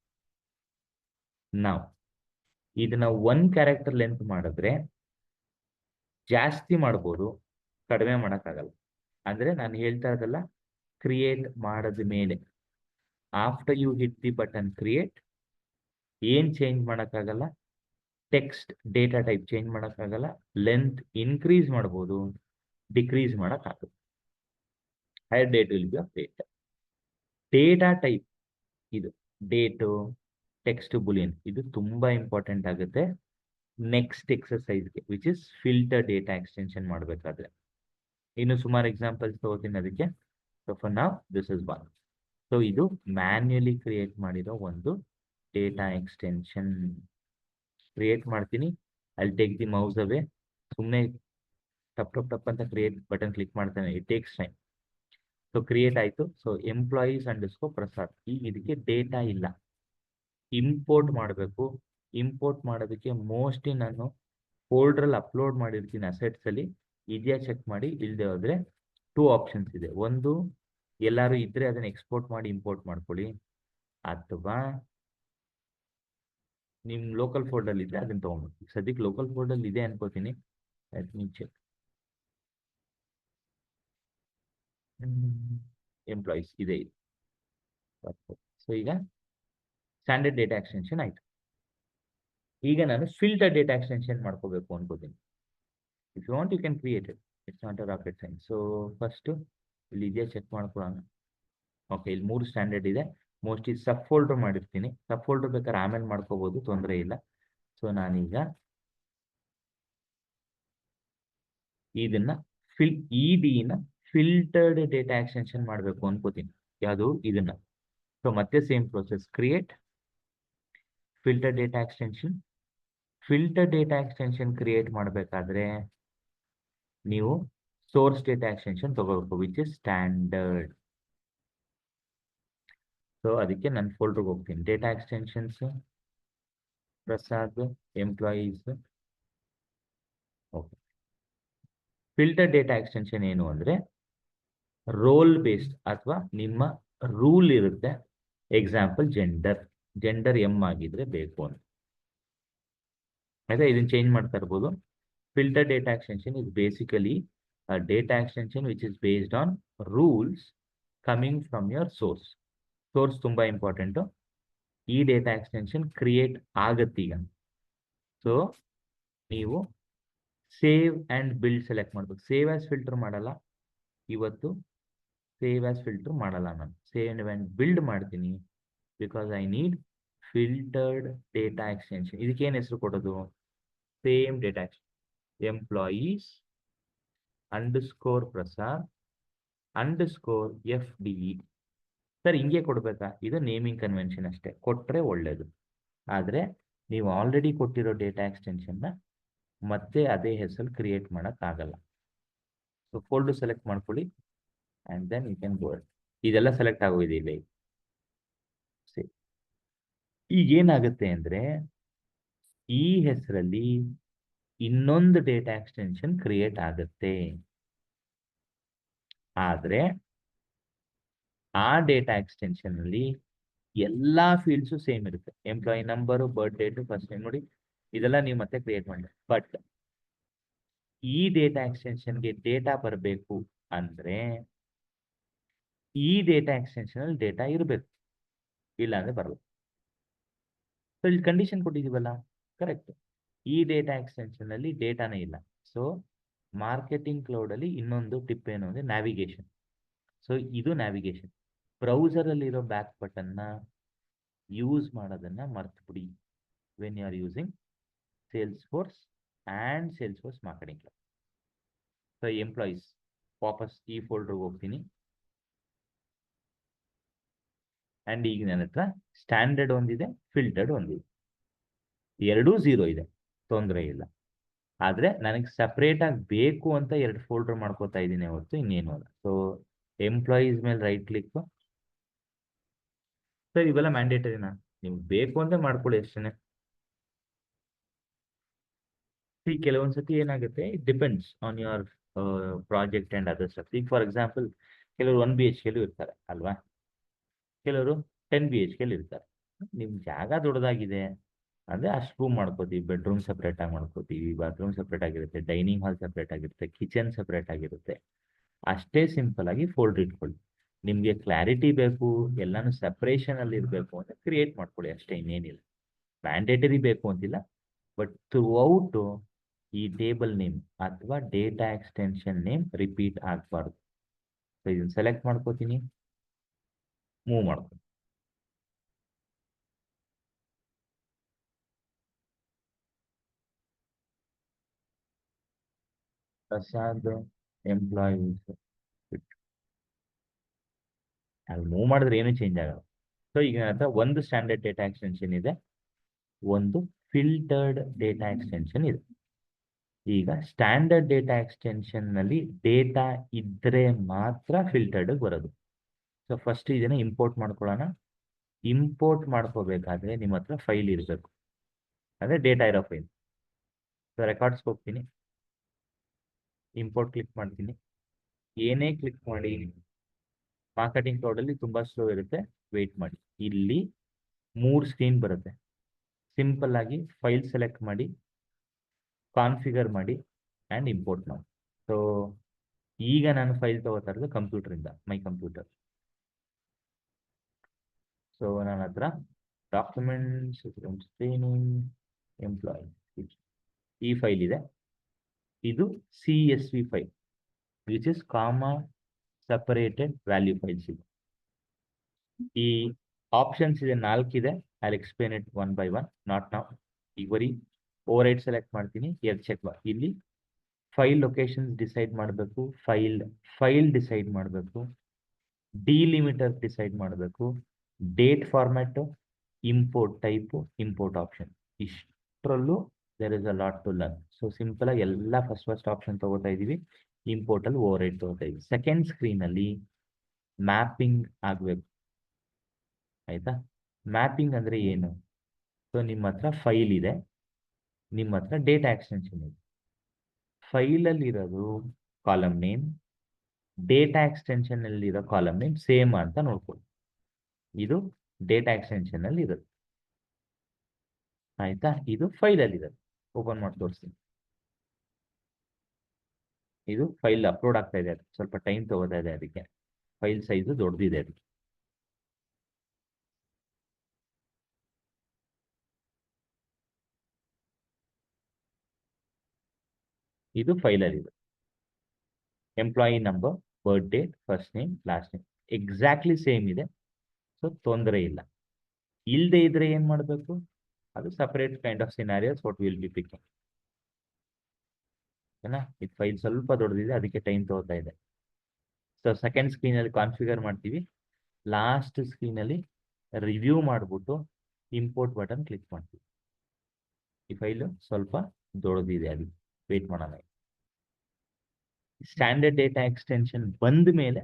ನಾವು ಇದನ್ನ 1 ಕ್ಯಾರೆಕ್ಟರ್ ಲೆಂತ್ ಮಾಡಿದ್ರೆ ಜಾಸ್ತಿ ಮಾಡ್ಬೋದು, ಕಡಿಮೆ ಮಾಡೋಕ್ಕಾಗಲ್ಲ. ಅಂದ್ರೆ ನಾನು ಹೇಳ್ತಾ ಇರೋದಲ್ಲ, ಕ್ರಿಯೇಟ್ ಮಾಡಿದ ಮೇಲೆ after you hit the button create ಏನ್ ಚೇಂಜ್ ಮಾಡೋಕ್ಕಾಗಲ್ಲ. ಟೆಕ್ಸ್ಟ್ ಡೇಟಾ ಟೈಪ್ ಚೇಂಜ್ ಮಾಡೋಕ್ಕಾಗಲ್ಲ. ಲೆಂತ್ ಇನ್ಕ್ರೀಸ್ ಮಾಡ್ಬೋದು, ಡಿಕ್ರೀಸ್ ಮಾಡೋಕ್ಕಾಗುತ್ತೆ. Hire date will be of date. Data type ಇದು ಡೇಟು, ಟೆಕ್ಸ್ಟ್, ಬುಲಿಯನ್, ಇದು ತುಂಬಾ ಇಂಪಾರ್ಟೆಂಟ್ ಆಗುತ್ತೆ ನೆಕ್ಸ್ಟ್ ಎಕ್ಸರ್ಸೈಸ್ಗೆ, which is filter data extension ಮಾಡಬೇಕಾದ್ರೆ. ಇನ್ನು ಸುಮಾರು ಎಕ್ಸಾಂಪಲ್ಸ್ ತಗೋತೀನಿ ಅದಕ್ಕೆ. So for now this is one. So ಇದು ಮ್ಯಾನ್ಯುಯಲಿ ಕ್ರಿಯೇಟ್ ಮಾಡಿರೋ ಒಂದು ಡೇಟಾ ಎಕ್ಸ್ಟೆನ್ಷನ್. ಕ್ರಿಯೇಟ್ ಮಾಡ್ತೀನಿ, ಅಲ್ಲಿ ಟೇಕ್ ದಿ ಮೌಸ್ ಅವೇ. ಸುಮ್ಮನೆ ಟಪ್ ಅಂತ ಕ್ರಿಯೇಟ್ ಬಟನ್ ಕ್ಲಿಕ್ ಮಾಡ್ತೇನೆ, it takes time. So create ಆಯ್ತು. So employees _ Prasad. ಈಗ ಇದಕ್ಕೆ ಡೇಟಾ ಇಲ್ಲ, ಇಂಪೋರ್ಟ್ ಮಾಡಬೇಕು. ಇಂಪೋರ್ಟ್ ಮಾಡೋದಕ್ಕೆ ಮೋಸ್ಟ್ಲಿ ನಾನು ಫೋಲ್ಡ್ರಲ್ಲಿ ಅಪ್ಲೋಡ್ ಮಾಡಿರ್ತೀನಿ ಅಸೆಟ್ಸ್ ಅಲ್ಲಿ, ಇದೆಯಾ ಚೆಕ್ ಮಾಡಿ. ಇಲ್ಲದೆ ಹೋದ್ರೆ 2 ಆಪ್ಷನ್ಸ್ ಇದೆ. ಒಂದು, ಎಲ್ಲಾರು ಇದ್ರೆ ಅದನ್ನ ಎಕ್ಸ್ಪೋರ್ಟ್ ಮಾಡಿ ಇಂಪೋರ್ಟ್ ಮಾಡ್ಕೊಳ್ಳಿ, ಅಥವಾ ನಿಮ್ ಲೋಕಲ್ ಫೋಲ್ಡರ್ ಇದ್ರೆ ಅದನ್ನ ತಗೊಂಡ್ಬಿಡಿ. ಸದ್ಯಕ್ಕೆ ಲೋಕಲ್ ಫೋಲ್ಡರ್ ಇದೆ ಅನ್ಕೋತೀನಿ. Let me check. ಎಂಪ್ಲಾಯೀಸ್ ಇದೆ. ಸೊ ಈಗ ಸ್ಟ್ಯಾಂಡರ್ಡ್ ಡೇಟಾ ಎಕ್ಸ್ಟೆನ್ಷನ್ ಆಯ್ತು. ಈಗ ನಾನು ಫಿಲ್ಟರ್ ಡೇಟಾ ಎಕ್ಸ್ಟೆನ್ಷನ್ ಮಾಡ್ಕೋಬೇಕು ಅನ್ಕೋತೀನಿ. If you want you can create it, it's not a rocket science. So first ಇಲ್ಲಿ ಇದೆಯಾ ಚೆಕ್ ಮಾಡ್ಕೊಳ್ಳೋಣ. ಓಕೆ, ಇಲ್ಲಿ 3 ಸ್ಟ್ಯಾಂಡರ್ಡ್ ಇದೆ. ಮೋಸ್ಟ್ಲಿ ಸಬ್ ಫೋಲ್ಡರ್ ಮಾಡಿರ್ತೀನಿ. ಸಬ್ ಫೋಲ್ಡರ್ ಬೇಕಾದ್ರೆ ಆಮೇಲೆ ಮಾಡ್ಕೋಬಹುದು, ತೊಂದರೆ ಇಲ್ಲ. ಸೊ ನಾನೀಗ ಇದನ್ನ ನ ಫಿಲ್ಟರ್ಡ್ ಡೇಟಾ ಎಕ್ಸ್ಟೆನ್ಷನ್ ಮಾಡಬೇಕು ಅನ್ಕೋತೀನಿ. ಯಾವುದು ಇದನ್ನ. ಸೊ ಮತ್ತೆ same process, create filter data extension. Filter data extension create ಮಾಡಬೇಕಾದ್ರೆ ನೀವು ಸೋರ್ಸ್ ಡೇಟಾ ಎಕ್ಸ್ಟೆನ್ಷನ್ ತಗೋಬೇಕು, ವಿಚ್ ಇಸ್ ಸ್ಟ್ಯಾಂಡರ್ಡ್. ಸೊ ಅದಕ್ಕೆ ನಾನು ಫೋಲ್ಡರ್ಗೆ ಹೋಗ್ತೀನಿ. Data extensions, Prasad, employees. Okay, filter data extension ಏನು ಅಂದ್ರೆ ರೋಲ್ ಬೇಸ್ಡ್ ಅಥವಾ ನಿಮ್ಮ ರೂಲ್ ಇರುತ್ತೆ. ಎಕ್ಸಾಂಪಲ್ ಜೆಂಡರ್ ಎಂ ಆಗಿದ್ರೆ ಬೇಕು ಅಂತ. ಆಯ್ತಾ, ಇದನ್ನ ಚೇಂಜ್ ಮಾಡ್ತಾ ಇರ್ಬೋದು. Filter data extension is basically a data extension which is based on rules coming from your source. Source ತುಂಬಾ ಇಂಪಾರ್ಟೆಂಟ್. ಈ ಡೇಟಾ ಎಕ್ಸ್ಟೆನ್ಷನ್ ಕ್ರಿಯೇಟ್ ಆಗತ್ತೀಗ. ಸೊ ನೀವು ಸೇವ್ ಅಂಡ್ ಬಿಲ್ಡ್ ಸೆಲೆಕ್ಟ್ ಮಾಡ್ಬೇಕು. ಸೇವ್ ಆಸ್ ಫಿಲ್ಟರ್ ಮಾಡಲ್ಲ ಇವತ್ತು, save as filter ಮಾಡಲ್ಲ ನಾನು. Save and build ಮಾಡ್ತೀನಿ, because I need filtered data extension. ಇದಕ್ಕೇನು ಹೆಸರು ಕೊಡೋದು? Same data employees _Prasad _FD. Sir ಹಿಂಗೆ ಕೊಡ್ಬೇಕಾ? ಇದು ನೇಮಿಂಗ್ ಕನ್ವೆನ್ಷನ್ ಅಷ್ಟೇ, ಕೊಟ್ರೆ ಒಳ್ಳೇದು. ಆದ್ರೆ ನೀವು ಆಲ್ರೆಡಿ ಕೊಟ್ಟಿರೋ ಡೇಟಾ ಎಕ್ಸ್ಟೆನ್ಷನ್ನ ಮತ್ತೆ ಅದೇ ಹೆಸರು ಕ್ರಿಯೇಟ್ ಮಾಡೋಕ್ಕಾಗಲ್ಲ. ಸೊ ಫೋಲ್ಡ್ ಸೆಲೆಕ್ಟ್ ಮಾಡ್ಕೊಳ್ಳಿ and then you can go. ಇದೆಲ್ಲ ಸೆಲೆಕ್ಟ್ ಆಗೋಗಿದೆ ಇಲ್ಲಿ. ಈಗ ಏನಾಗುತ್ತೆ ಅಂದರೆ ಈ ಹೆಸರಲ್ಲಿ ಇನ್ನೊಂದು ಡೇಟಾ ಎಕ್ಸ್ಟೆನ್ಷನ್ ಕ್ರಿಯೇಟ್ ಆಗುತ್ತೆ. ಆದರೆ ಆ ಡೇಟಾ ಎಕ್ಸ್ಟೆನ್ಷನ್ ಅಲ್ಲಿ ಎಲ್ಲಾ ಫೀಲ್ಡ್ಸು ಸೇಮ್ ಇರುತ್ತೆ. Employee number, birth date, first name ನೋಡಿ, ಇದೆಲ್ಲ ನೀವು ಮತ್ತೆ ಕ್ರಿಯೇಟ್ ಮಾಡಿ. ಬಟ್ ಈ ಡೇಟಾ ಎಕ್ಸ್ಟೆನ್ಷನ್ಗೆ ಡೇಟಾ ಬರಬೇಕು ಅಂದ್ರೆ ಈ ಡೇಟಾ ಎಕ್ಸ್ಟೆನ್ಷನ್ ಅಲ್ಲಿ ಡೇಟಾ ಇರಬೇಕು, ಇಲ್ಲ ಅಂದ್ರೆ ಬರಲ್ಲ. ಸೊ ಇಲ್ಲಿ ಕಂಡೀಷನ್ ಕೊಟ್ಟಿದೀವಲ್ಲ, ಕರೆಕ್ಟ್. ಈ ಡೇಟಾ ಎಕ್ಸ್ಟೆನ್ಷನ್ ಅಲ್ಲಿ ಡೇಟಾನೇ ಇಲ್ಲ. ಸೊ ಮಾರ್ಕೆಟಿಂಗ್ ಕ್ಲೌಡ್ ಅಲ್ಲಿ ಇನ್ನೊಂದು ಟಿಪ್ ಏನು ಅಂದ್ರೆ ನ್ಯಾವಿಗೇಷನ್. ಸೊ ಇದು ನ್ಯಾವಿಗೇಷನ್. ಬ್ರೌಸರ್ ಅಲ್ಲಿ ಇರೋ ಬ್ಯಾಕ್ ಬಟನ್ನ ಯೂಸ್ ಮಾಡೋದನ್ನ ಮರ್ತ್ಬಿಡಿ when you are using Salesforce and Salesforce marketing cloud. So employees ವಾಪಸ್ ಈ ಫೋಲ್ಡರ್ಗೆ ಹೋಗ್ತೀನಿ. ಆ್ಯಂಡ್ ಈಗ ನನ್ನ ಹತ್ರ ಸ್ಟ್ಯಾಂಡರ್ಡ್ ಒಂದಿದೆ, ಫಿಲ್ಟರ್ಡ್ ಒಂದಿದೆ, ಎರಡೂ 0 ಇದೆ, ತೊಂದರೆ ಇಲ್ಲ. ಆದರೆ ನನಗೆ ಸಪ್ರೇಟಾಗಿ ಬೇಕು ಅಂತ 2 ಫೋಲ್ಡರ್ ಮಾಡ್ಕೋತಾ ಇದ್ದೀನಿ ಹೊರತು ಇನ್ನೇನು ಅಲ್ಲ. ಸೊ ಎಂಪ್ಲಾಯೀಸ್ ಮೇಲೆ ರೈಟ್ ಕ್ಲಿಕ್. ಸರ್ ಇವೆಲ್ಲ ಮ್ಯಾಂಡೇಟರಿನಾ? ನಿಮ್ಗೆ ಬೇಕು ಅಂತ ಮಾಡ್ಕೊಳ್ಳಿ ಅಷ್ಟೇ. ಈ ಕೆಲವೊಂದ್ಸತಿ ಏನಾಗುತ್ತೆ, it depends on your project and other stuff. ಈಗ ಫಾರ್ ಎಕ್ಸಾಂಪಲ್ ಕೆಲವರು 1 BHK ಇರ್ತಾರೆ ಅಲ್ವಾ, ಕೆಲವರು 10 BHK ಇರ್ತಾರೆ. ನಿಮ್ಮ ಜಾಗ ದೊಡ್ಡದಾಗಿದೆ ಅಂದರೆ ಅಷ್ಟು ರೂಮ್ ಮಾಡ್ಕೋತೀವಿ, ಬೆಡ್ರೂಮ್ ಸಪ್ರೇಟ್ ಆಗಿ ಮಾಡ್ಕೋತೀವಿ, ಬಾತ್ರೂಮ್ ಸಪ್ರೇಟ್ ಆಗಿರುತ್ತೆ, ಡೈನಿಂಗ್ ಹಾಲ್ ಸಪ್ರೇಟ್ ಆಗಿರುತ್ತೆ, ಕಿಚನ್ ಸಪ್ರೇಟ್ ಆಗಿರುತ್ತೆ. ಅಷ್ಟೇ ಸಿಂಪಲ್ ಆಗಿ ಫೋಲ್ಡರ್ ಇಟ್ಕೊಳ್ಳಿ. ನಿಮಗೆ ಕ್ಲಾರಿಟಿ ಬೇಕು, ಎಲ್ಲಾನು ಸಪ್ರೇಷನ್ ಅಲ್ಲಿ ಇರಬೇಕು ಅಂತ ಕ್ರಿಯೇಟ್ ಮಾಡ್ಕೊಳ್ಳಿ ಅಷ್ಟೇ, ಇನ್ನೇನಿಲ್ಲ. ಮ್ಯಾಂಡೇಟರಿ ಬೇಕು ಅಂತಿಲ್ಲ, ಬಟ್ ಥ್ರೂ ಔಟ್ ಈ ಟೇಬಲ್ ನೇಮ್ ಅಥವಾ ಡೇಟಾ ಎಕ್ಸ್ಟೆನ್ಷನ್ ನೇಮ್ ರಿಪೀಟ್ ಆಗಬಾರ್ದು. ಸೊ ಇದನ್ನು ಸೆಲೆಕ್ಟ್ ಮಾಡ್ಕೋತೀನಿ, ಮೂವ್ ಮಾಡ್ತೀನಿ. ಪ್ರಸಾದ್ ಎಂಪ್ಲಾಯೀಸ್ ಅಲ್ಲಿ ಮೂವ್ ಮಾಡಿದ್ರೆ ಏನು ಚೇಂಜ್ ಆಗಲ್ಲ. ಸೊ ಈಗ ನನ್ನ ಹತ್ರ ಒಂದು ಸ್ಟ್ಯಾಂಡರ್ಡ್ ಡೇಟಾ ಎಕ್ಸ್ಟೆನ್ಷನ್ ಇದೆ, ಒಂದು ಫಿಲ್ಟರ್ಡ್ ಡೇಟಾ ಎಕ್ಸ್ಟೆನ್ಷನ್ ಇದೆ. ಈಗ ಸ್ಟ್ಯಾಂಡರ್ಡ್ ಡೇಟಾ ಎಕ್ಸ್ಟೆನ್ಷನ್ ನಲ್ಲಿ ಡೇಟಾ ಇದ್ರೆ ಮಾತ್ರ ಫಿಲ್ಟರ್ಡ್ ಬರೋದು. ಸೊ ಫಸ್ಟ್ ಇದನ್ನ ಇಂಪೋರ್ಟ್ ಮಾಡ್ಕೊಳ್ಳೋಣ. ಇಂಪೋರ್ಟ್ ಮಾಡ್ಕೋಬೇಕಾದ್ರೆ ನಿಮ್ಮ ಹತ್ರ ಫೈಲ್ ಇರಬೇಕು, ಅಂದ್ರೆ ಡೇಟಾ ಇರೋ ಫೈಲ್. ಸೊ ರೆಕಾರ್ಡ್ಸ್ಗೆ ಹೋಗ್ತೀನಿ, ಇಂಪೋರ್ಟ್ ಕ್ಲಿಕ್ ಮಾಡ್ತೀನಿ. ಏನೇ ಕ್ಲಿಕ್ ಮಾಡಿ ಮಾರ್ಕೆಟಿಂಗ್ ಕ್ಲೌಡಲ್ಲಿ ತುಂಬಾ ಸ್ಲೋ ಇರುತ್ತೆ, ವೆಯ್ಟ್ ಮಾಡಿ. ಇಲ್ಲಿ 3 ಸ್ಕ್ರೀನ್ ಬರುತ್ತೆ. ಸಿಂಪಲ್ ಆಗಿ ಫೈಲ್ ಸೆಲೆಕ್ಟ್ ಮಾಡಿ, ಕಾನ್ಫಿಗರ್ ಮಾಡಿ ಆ್ಯಂಡ್ ಇಂಪೋರ್ಟ್ ಮಾಡಿ. ಸೊ ಈಗ ನಾನು ಫೈಲ್ ತಗೋತಾ ಇರೋದು ಕಂಪ್ಯೂಟರಿಂದ, ಮೈ ಕಂಪ್ಯೂಟರ್. ಸೊ ನನ್ನ ಹತ್ರ ಡಾಕ್ಯುಮೆಂಟ್ಸ್ ಟ್ರೈನಿಂಗ್ ಎಂಪ್ಲಾಯ್ ಈ ಫೈಲ್ ಇದೆ. ಇದು CSV file which is comma separated value files. ಇದೆ ಈ ಆಪ್ಷನ್ಸ್ ಇದೆ, 4 ಇದೆ. I explain it one by one, not now. ಈಗ ಬರೀ ಓವರ್ ರೈಟ್ ಸೆಲೆಕ್ಟ್ ಮಾಡ್ತೀನಿ, ಚೆಕ್ ಮಾಡಿ. ಇಲ್ಲಿ ಫೈಲ್ ಲೊಕೇಶನ್ ಡಿಸೈಡ್ ಮಾಡಬೇಕು, ಫೈಲ್ ಡಿಸೈಡ್ ಮಾಡಬೇಕು, ಡಿಲಿಮಿಟರ್ ಡಿಸೈಡ್ ಮಾಡಬೇಕು, date format, import type, import option. ಇಷ್ಟರಲ್ಲೂ there is a lot to learn. So simple ಆಗಿ ಎಲ್ಲ ಫಸ್ಟ್ ಆಪ್ಷನ್ ತಗೋತಾ ಇದೀವಿ, ಇಂಪೋರ್ಟ್ ಅಲ್ಲಿ ಓವರ್ ರೈಟ್ ತಗೋತಾ ಇದೀವಿ. ಸೆಕೆಂಡ್ ಸ್ಕ್ರೀನ್ ಅಲ್ಲಿ ಮ್ಯಾಪಿಂಗ್ ಆಗಬೇಕು, ಆಯ್ತಾ? ಮ್ಯಾಪಿಂಗ್ ಅಂದ್ರೆ ಏನು? ಸೊ ನಿಮ್ಮ ಹತ್ರ ಫೈಲ್ ಇದೆ, ನಿಮ್ಮ ಹತ್ರ ಡೇಟಾ ಎಕ್ಸ್ಟೆನ್ಷನ್ ಇದೆ. ಫೈಲಲ್ಲಿ ಇರೋದು ಕಾಲಮ್ ನೇಮ್, ಡೇಟಾ ಎಕ್ಸ್ಟೆನ್ಷನ್ ಅಲ್ಲಿ ಇರೋ ಕಾಲಮ್ ನೇಮ್ ಸೇಮ್ ಅಂತ ನೋಡ್ಕೊಳ್ಳಿ. ಇದು ಡೇಟಾ ಎಕ್ಸ್ಟೆನ್ಷನ್ ಅಲ್ಲಿ ಇರೋದು, ಆಯ್ತಾ? ಇದು ಫೈಲಲ್ಲಿ ಇರೋದು. ಓಪನ್ ಮಾಡಿ ತೋರಿಸ್ತೀನಿ. ಇದು ಫೈಲ್ ಅಪ್ಲೋಡ್ ಆಗ್ತಾ ಇದೆ, ಅದು ಸ್ವಲ್ಪ ಟೈಮ್ ತಗೋತಾ ಇದೆ, ಅದಕ್ಕೆ ಫೈಲ್ ಸೈಜು ದೊಡ್ಡದಿದೆ ಅದಕ್ಕೆ. ಇದು ಫೈಲಲ್ಲಿ ಇದೆ. Employee number, birth date, first name, last name exactly same ಇದೆ. ಸೊ ತೊಂದರೆ ಇಲ್ಲ. ಇಲ್ಲದೆ ಇದ್ರೆ ಏನು ಮಾಡಬೇಕು? ಅದು separate kind of scenarios what will be picking. ಓಕೆನಾ? ಇದು ಫೈಲ್ ಸ್ವಲ್ಪ ದೊಡ್ಡದಿದೆ, ಅದಕ್ಕೆ ಟೈಮ್ ತಗೋತಾ ಇದೆ. ಸೊ ಸೆಕೆಂಡ್ ಸ್ಕ್ರೀನಲ್ಲಿ ಕಾನ್ಫಿಗರ್ ಮಾಡ್ತೀವಿ. ಲಾಸ್ಟ್ ಸ್ಕ್ರೀನಲ್ಲಿ ರಿವ್ಯೂ ಮಾಡಿಬಿಟ್ಟು ಇಂಪೋರ್ಟ್ ಬಟನ್ ಕ್ಲಿಕ್ ಮಾಡ್ತೀವಿ. ಈ ಫೈಲ್ ಸ್ವಲ್ಪ ದೊಡ್ಡದಿದೆ, ಅದು ವೇಟ್ ಮಾಡೋಣ. ಸ್ಟ್ಯಾಂಡರ್ಡ್ ಡೇಟಾ ಎಕ್ಸ್ಟೆನ್ಷನ್ ಬಂದ ಮೇಲೆ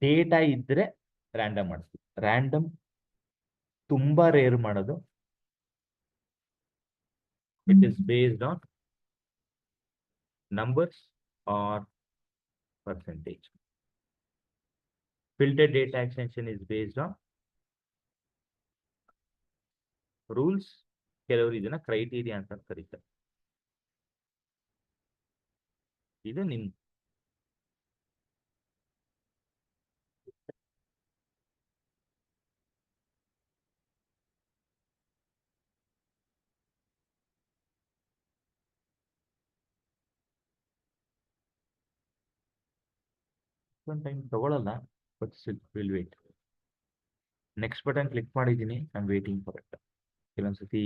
ಡೇಟಾ ಇದ್ರೆ ರ್ಯಾಂಡಮ್ ಮಾಡ್ತೀವಿ. ರ್ಯಾಂಡಮ್ ತುಂಬಾ ರೇರ್ ಮಾಡೋದು. It is based on numbers or percentage. Filter data extension is based on rules. ಕೆಲವರು ಇದನ್ನ ಕ್ರೈಟೀರಿಯಾ ಅಂತ ಕರೀತಾರೆ. ಇದು ನಿಮ್ ಟೈಮ್ ತಗೊಳ್ಳಲ್ಲ, but still will wait. Next button click ಮಾಡಿದ್ದೀನಿ, I am waiting for it. ಕೆಲವೊಂದ್ಸತಿ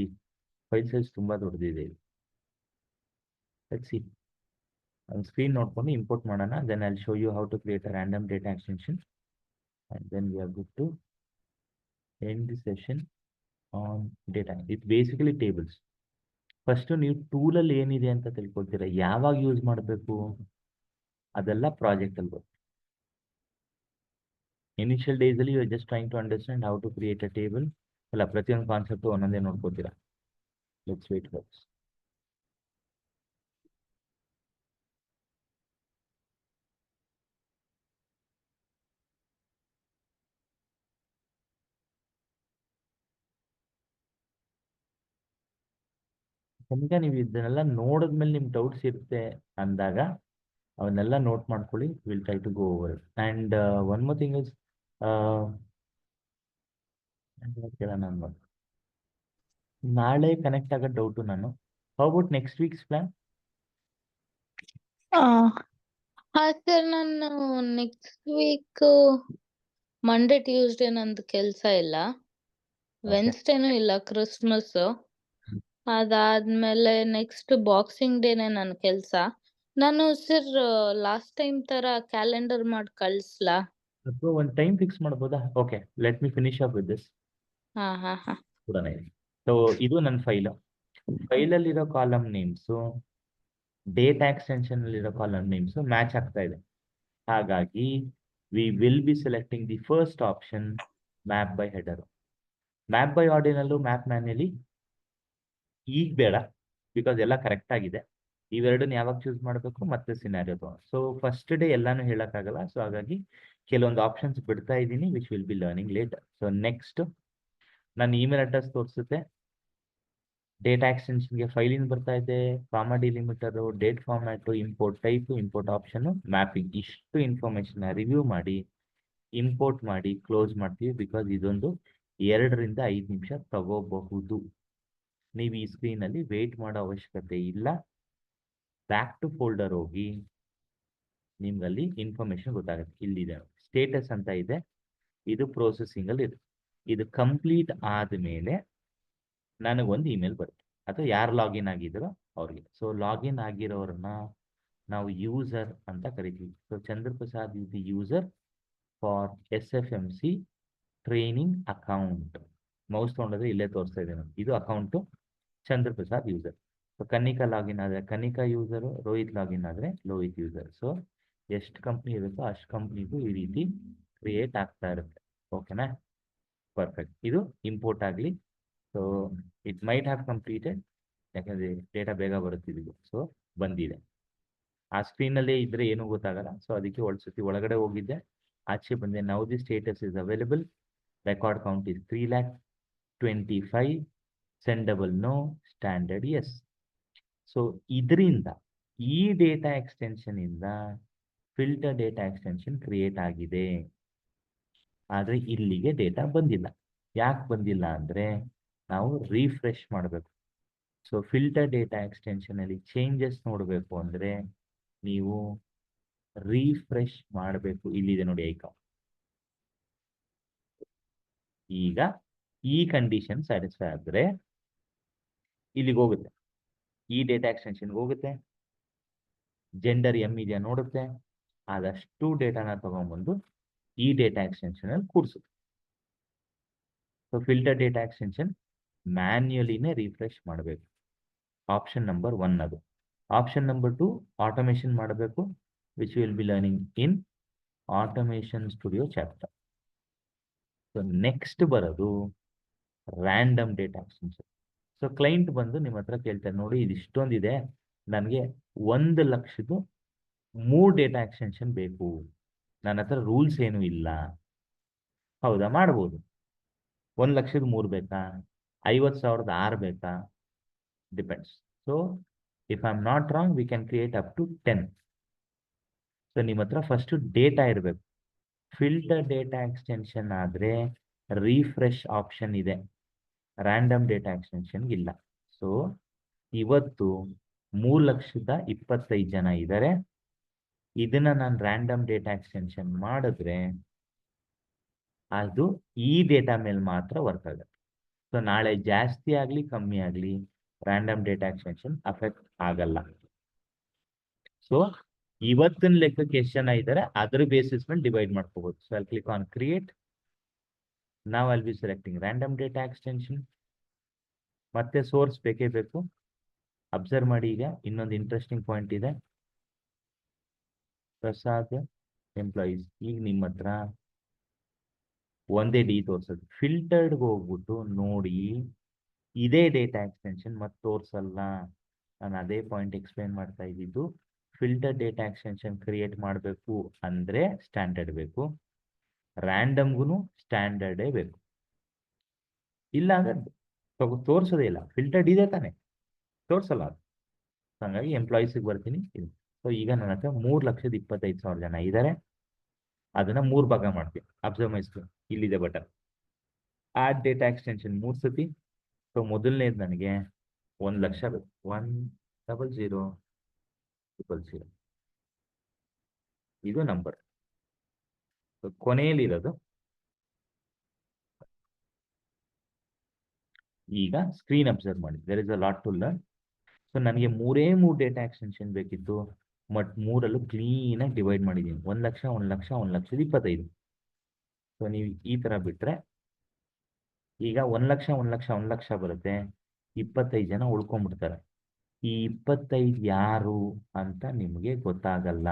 ಫೈಲ್ ಸೈಜ್ ತುಂಬಾ ದೊಡ್ಡದಿದೆ. Let's see. ಒಂದು ಸ್ಕ್ರೀನ್ ನೋಡ್ಕೊಂಡು ಇಂಪೋರ್ಟ್ ಮಾಡೋಣ. Then I will show you how to create a random data extension and then we are good to end the session on data. It basically tables. First ನೀವು ಟೂಲಲ್ಲಿ ಏನಿದೆ ಅಂತ ತಿಳ್ಕೊಳ್ತೀರಾ, ಯಾವಾಗ use ಮಾಡಬೇಕು ಅದೆಲ್ಲ ಪ್ರಾಜೆಕ್ಟ್ ಅಲ್ಲಿ ಬರುತ್ತೆ. ಇನಿಷಿಯಲ್ ಡೇಸ್ ಅಲ್ಲಿ you are just trying to understand how to create a table. ಅಲ್ಲ, ಪ್ರತಿಯೊಂದು ಕಾನ್ಸೆಪ್ಟ್ ಒಂದೊಂದೇ ನೋಡ್ಕೋತೀರಾ. Let's wait for. ಈಗ ನೀವು ಇದನ್ನೆಲ್ಲ ನೋಡಿದ್ಮೇಲೆ ನಿಮ್ಗೆ ಡೌಟ್ಸ್ ಇರುತ್ತೆ ಅಂದಾಗ ಅವನ್ನೆಲ್ಲ ನೋಟ್ ಮಾಡ್ಕೊಳ್ಳಿ. Will try to go over. And one more thing is, ನಾಳೆ ಕನೆಕ್ಟ್ ಆಗೋ ಡೌಟು ನಾನು. How about next weeks plan? Sir, ನಾನು ನೆಕ್ಸ್ಟ್ ವೀಕ್ ಮಂಡೇ ಟ್ಯೂಸ್ಡೇ ನಂದು ಕೆಲಸ ಇಲ್ಲ, ವೆನ್ಸ್ಡೇನೂ ಇಲ್ಲ, ಕ್ರಿಸ್ಮಸ್. ಅದಾದ್ಮೇಲೆ ನೆಕ್ಸ್ಟ್ ಬಾಕ್ಸಿಂಗ್ ಡೇನೆ ನನ್ನ ಕೆಲಸ. ನಾನು ಸರ್ ಲಾಸ್ಟ್ ಟೈಮ್ ತರ ಕ್ಯಾಲೆಂಡರ್ ಮಾಡಿ ಕಳಿಸ್ಲಾ? ಅಥವಾ ಒಂದು ಟೈಮ್ ಫಿಕ್ಸ್ ಮಾಡ್ಬೋದಾ? Okay, let me finish up with this. ಹಾ ಹಾ ಹಾ. ಕೂಡ ಸೊ ಇದು ನನ್ನ ಫೈಲಲ್ಲಿರೋ ಕಾಲಮ್ ನೇಮ್ಸು ಡೇಟಾ ಎಕ್ಸ್ಟೆನ್ಷನ್ ಅಲ್ಲಿರೋ ಕಾಲಮ್ ನೇಮ್ಸು ಮ್ಯಾಚ್ ಆಗ್ತಾ ಇದೆ. ಹಾಗಾಗಿ we will be selecting the first option, map by header. Map by ordinal map manually ಈಗ ಬೇಡ, ಬಿಕಾಸ್ ಎಲ್ಲ ಕರೆಕ್ಟ್ ಆಗಿದೆ. ಇವೆರಡನ್ನ ಯಾವಾಗ ಚೂಸ್ ಮಾಡಬೇಕು ಮತ್ತೆ ಸಿನಾರಿಯೋ ತಗೊಂಡು. ಸೊ ಫಸ್ಟ್ ಡೇ ಎಲ್ಲಾನು ಹೇಳಕ್ಕಾಗಲ್ಲ. ಸೊ ಹಾಗಾಗಿ ಕೆಲವೊಂದು ಆಪ್ಷನ್ಸ್ ಬಿಡ್ತಾ ಇದ್ದೀನಿ, which will be learning later. So next ನನ್ನ ಇಮೇಲ್ ಅಡ್ರೆಸ್ ತೋರಿಸುತ್ತೆ. ಡೇಟಾ ಎಕ್ಸ್ಟೆನ್ಷನ್ಗೆ ಫೈಲಿಂಗ್ ಬರ್ತಾ ಇದೆ, comma delimiter, date format, import type, import option, mapping. ಇಷ್ಟು ಇನ್ಫಾರ್ಮೇಶನ್ ರಿವ್ಯೂ ಮಾಡಿ ಇಂಪೋರ್ಟ್ ಮಾಡಿ ಕ್ಲೋಸ್ ಮಾಡ್ತೀವಿ. ಬಿಕಾಸ್ ಇದೊಂದು 2 ರಿಂದ 5 ನಿಮಿಷ ತಗೋಬಹುದು. ನೀವು ಈ ಸ್ಕ್ರೀನಲ್ಲಿ ವೇಟ್ ಮಾಡೋ ಅವಶ್ಯಕತೆ ಇಲ್ಲ. ಬ್ಯಾಕ್ ಟು ಫೋಲ್ಡರ್ ಹೋಗಿ ನಿಮ್ಗಲ್ಲಿ ಇನ್ಫಾರ್ಮೇಶನ್ ಗೊತ್ತಾಗುತ್ತೆ. ಇಲ್ಲಿದೆ ಸ್ಟೇಟಸ್ ಅಂತ ಇದೆ, ಇದು ಪ್ರೊಸೆಸಿಂಗ್ ಅಲ್ಲಿ ಇದೆ. ಇದು ಕಂಪ್ಲೀಟ್ ಆದಮೇಲೆ ನನಗೊಂದು ಇಮೇಲ್ ಬರುತ್ತೆ, ಅಥವಾ ಯಾರು ಲಾಗಿನ್ ಆಗಿದ್ದಾರೋ ಅವ್ರಿಗೆ. ಸೊ ಲಾಗಿನ್ ಆಗಿರೋರನ್ನ ನಾವು ಯೂಸರ್ ಅಂತ ಕರಿತೀವಿ. So Chandraprasad is the user for SFMC training account. Mouse ತೊಗೊಂಡ್ರೆ ಇಲ್ಲೇ ತೋರಿಸ್ತಾ ಇದೆ ನಾನು. ಇದು account Chandraprasad user. So Kanika login ಆದರೆ ಕನಿಕಾ ಯೂಸರು, ರೋಹಿತ್ ಲಾಗಿನ್ ಆದರೆ ಲೋಹಿತ್ ಯೂಸರ್. ಸೊ ಎಷ್ಟು ಕಂಪ್ನಿ ಇರುತ್ತೋ ಅಷ್ಟು ಕಂಪ್ನಿಗೂ ಈ ರೀತಿ ಕ್ರಿಯೇಟ್ ಆಗ್ತಾ ಇರುತ್ತೆ. ಓಕೆನಾ? ಪರ್ಫೆಕ್ಟ್. ಇದು ಇಂಪೋರ್ಟ್ ಆಗಲಿ. So it might have completed, ಯಾಕಂದರೆ ಡೇಟಾ ಬೇಗ ಬರುತ್ತಿದ್ದು. ಸೊ ಬಂದಿದೆ. ಆ ಸ್ಕ್ರೀನಲ್ಲೇ ಇದ್ದರೆ ಏನೂ ಗೊತ್ತಾಗಲ್ಲ. ಸೊ ಅದಕ್ಕೆ ಸತಿ ಒಳಗಡೆ ಹೋಗಿದ್ದೆ, ಆಚೆ ಬಂದೆ. Now the status is available. Record count is 3,25,000. Sendable no, standard yes. So ಇದರಿಂದ ಈ ಡೇಟಾ ಎಕ್ಸ್ಟೆನ್ಷನ್ ಇಂದ ಫಿಲ್ಟರ್ ಡೇಟಾ ಎಕ್ಸ್ಟೆನ್ಷನ್ ಕ್ರಿಯೇಟ್ ಆಗಿದೆ. ಆದರೆ ಇಲ್ಲಿಗೆ ಡೇಟಾ ಬಂದಿಲ್ಲ. ಯಾಕೆ ಬಂದಿಲ್ಲ ಅಂದರೆ ನಾವು ರೀಫ್ರೆಶ್ ಮಾಡಬೇಕು. ಸೊ ಫಿಲ್ಟರ್ ಡೇಟಾ ಎಕ್ಸ್ಟೆನ್ಷನ್ ಅಲ್ಲಿ ಚೇಂಜಸ್ ನೋಡಬೇಕು ಅಂದರೆ ನೀವು ರೀಫ್ರೆಶ್ ಮಾಡಬೇಕು. ಇಲ್ಲಿದೆ ನೋಡಿ ಐಕಾನ್. ಈಗ ಈ ಕಂಡೀಷನ್ ಸ್ಯಾಟಿಸ್ಫೈ ಆದರೆ ಇಲ್ಲಿಗೆ ಹೋಗುತ್ತೆ, ಈ ಡೇಟಾ ಎಕ್ಸ್ಟೆನ್ಷನ್ಗೆ ಹೋಗುತ್ತೆ. ಜೆಂಡರ್ ಇದೆಯಾ ನೋಡುತ್ತೆ. ಆದಷ್ಟು ಡೇಟಾನ ತಗೊಂಡ್ಬಂದು ಈ ಡೇಟಾ ಎಕ್ಸ್ಟೆನ್ಷನ್ ಅಲ್ಲಿ ಕೂಡಿಸುತ್ತೆ. ಸೊ ಫಿಲ್ಟರ್ ಡೇಟಾ ಎಕ್ಸ್ಟೆನ್ಷನ್ ಮ್ಯಾನ್ಯುಯಲಿನೇ ರಿಫ್ರೆಶ್ ಮಾಡಬೇಕು. ಆಪ್ಷನ್ ನಂಬರ್ 1 ಅದು. ಆಪ್ಷನ್ ನಂಬರ್ 2 ಆಟೋಮೇಷನ್ ಮಾಡಬೇಕು, which will be learning in automation studio chapter. So next ಬರೋದು random data extension. So client ಬಂದು ನಿಮ್ಮ ಹತ್ರ ಕೇಳ್ತಾರೆ, ನೋಡಿ ಇದು ಇಷ್ಟೊಂದಿದೆ, ನನಗೆ 1,00,000 3 ಡೇಟಾ ಎಕ್ಸ್ಟೆನ್ಷನ್ ಬೇಕು, ನನ್ನ ಹತ್ರ ರೂಲ್ಸ್ ಏನೂ ಇಲ್ಲ. ಹೌದಾ, ಮಾಡ್ಬೋದು. 1,00,000 3 ಬೇಕಾ, 50,000 6 ಬೇಕಾ, depends. So if I am not wrong we can create up to 10. So ನಿಮ್ಮ ಹತ್ರ ಫಸ್ಟ್ ಡೇಟಾ ಇರಬೇಕು. ಫಿಲ್ಟರ್ ಡೇಟಾ ಎಕ್ಸ್ಟೆನ್ಷನ್ ಆದರೆ ರಿಫ್ರೆಶ್ ಆಪ್ಷನ್ ಇದೆ, ರ್ಯಾಂಡಮ್ ಡೇಟಾ ಎಕ್ಸ್ಟೆನ್ಷನ್ ಇಲ್ಲ. ಸೊ ಇವತ್ತು 3,25,000 ಜನ ಇದ್ದಾರೆ. ಇದನ್ನ ನಾನು ರ್ಯಾಂಡಮ್ ಡೇಟಾ ಎಕ್ಸ್ಟೆನ್ಷನ್ ಮಾಡಿದ್ರೆ ಅದು ಈ ಡೇಟಾ ಮೇಲೆ ಮಾತ್ರ ವರ್ಕ್ ಆಗುತ್ತೆ. ಸೊ ನಾಳೆ ಜಾಸ್ತಿ ಆಗಲಿ ಕಮ್ಮಿ ಆಗಲಿ ರ್ಯಾಂಡಮ್ ಡೇಟಾ ಎಕ್ಸ್ಟೆನ್ಷನ್ ಅಫೆಕ್ಟ್ ಆಗಲ್ಲ. ಸೊ ಇವತ್ತಿನ ಲೆಕ್ಕಕ್ಕೆ ಎಷ್ಟು ಜನ ಇದ್ದಾರೆ ಅದ್ರ ಬೇಸಿಸ್ ಮೇಲೆ ಡಿವೈಡ್ ಮಾಡ್ಕೋಬಹುದು. So I'll click on create. ನಾವು I'll be selecting random data extension. ಮತ್ತೆ ಸೋರ್ಸ್ ಬೇಕೇ ಬೇಕು. ಅಬ್ಸರ್ವ್ ಮಾಡಿ, ಈಗ ಇನ್ನೊಂದು ಇಂಟ್ರೆಸ್ಟಿಂಗ್ ಪಾಯಿಂಟ್ ಇದೆ. ಪ್ರಸಾದ್ ಎಂಪ್ಲಾಯೀಸ್, ಈಗ ನಿಮ್ಮ ಹತ್ರ ಒಂದೇ ಡಿ ತೋರಿಸೋದು. ಫಿಲ್ಟರ್ಡ್ಗೆ ಹೋಗ್ಬಿಟ್ಟು ನೋಡಿ, ಇದೇ ಡೇಟಾ ಎಕ್ಸ್ಟೆನ್ಷನ್ ಮತ್ತೆ ತೋರಿಸಲ್ಲ. ನಾನು ಅದೇ ಪಾಯಿಂಟ್ ಎಕ್ಸ್ಪ್ಲೇನ್ ಮಾಡ್ತಾ ಇದ್ದಿದ್ದು. ಫಿಲ್ಟರ್ ಡೇಟಾ ಎಕ್ಸ್ಟೆನ್ಷನ್ ಕ್ರಿಯೇಟ್ ಮಾಡಬೇಕು ಅಂದರೆ ಸ್ಟ್ಯಾಂಡರ್ಡ್ ಬೇಕು, ರ್ಯಾಂಡಮ್ಗೂ ಸ್ಟ್ಯಾಂಡರ್ಡೇ ಬೇಕು. ಇಲ್ಲ ಅಂದ್ರೆ ತೋರಿಸೋದೇ ಇಲ್ಲ. ಫಿಲ್ಟರ್ಡ್ ಇದೆ ತಾನೆ, ತೋರಿಸಲ್ಲ ಅದು. ಹಾಗಾಗಿ ಎಂಪ್ಲಾಯೀಸಿಗೆ ಬರ್ತೀನಿ. ಇದು ಸೊ ಈಗ ನನ್ನ ಹತ್ರ 3,25,000 ಜನ ಇದ್ದಾರೆ. ಅದನ್ನ 3 ಭಾಗ ಮಾಡ್ತೀನಿ. ಅಬ್ಸರ್ವ್ ಮೈಸ್ಕೂಲ್, ಇಲ್ಲಿದೆ ಬಟನ್, ಆಡ್ ಡೇಟಾ ಎಕ್ಸ್ಟೆನ್ಷನ್ 3 ಸತಿ. ಸೊ ಮೊದಲನೇದು ನನಗೆ 1,00,000 ಬೇಕು. 100,000. ಇದು ನಂಬರ್. ಕೊನೆಯಲ್ಲಿರೋದು ಈಗ ಸ್ಕ್ರೀನ್ ಅಬ್ಸರ್ವ್ ಮಾಡಿ. There is a lot to learn. So ನನಗೆ 3 ಡೇಟಾ ಎಕ್ಸ್ಟೆನ್ಷನ್ ಬೇಕಿತ್ತು, ಬಟ್ 3ರಲ್ಲೂ ಕ್ಲೀನಾಗಿ ಡಿವೈಡ್ ಮಾಡಿದ್ದೀನಿ. 1,00,000 1,00,000 1,25,000. ಸೊ ನೀವು ಈ ಥರ ಬಿಟ್ಟರೆ ಈಗ 1,00,000 1,00,000 1,00,000 ಬರುತ್ತೆ. 25 ಜನ ಉಳ್ಕೊಂಡ್ಬಿಡ್ತಾರೆ. ಈ 25 ಯಾರು ಅಂತ ನಿಮಗೆ ಗೊತ್ತಾಗಲ್ಲ,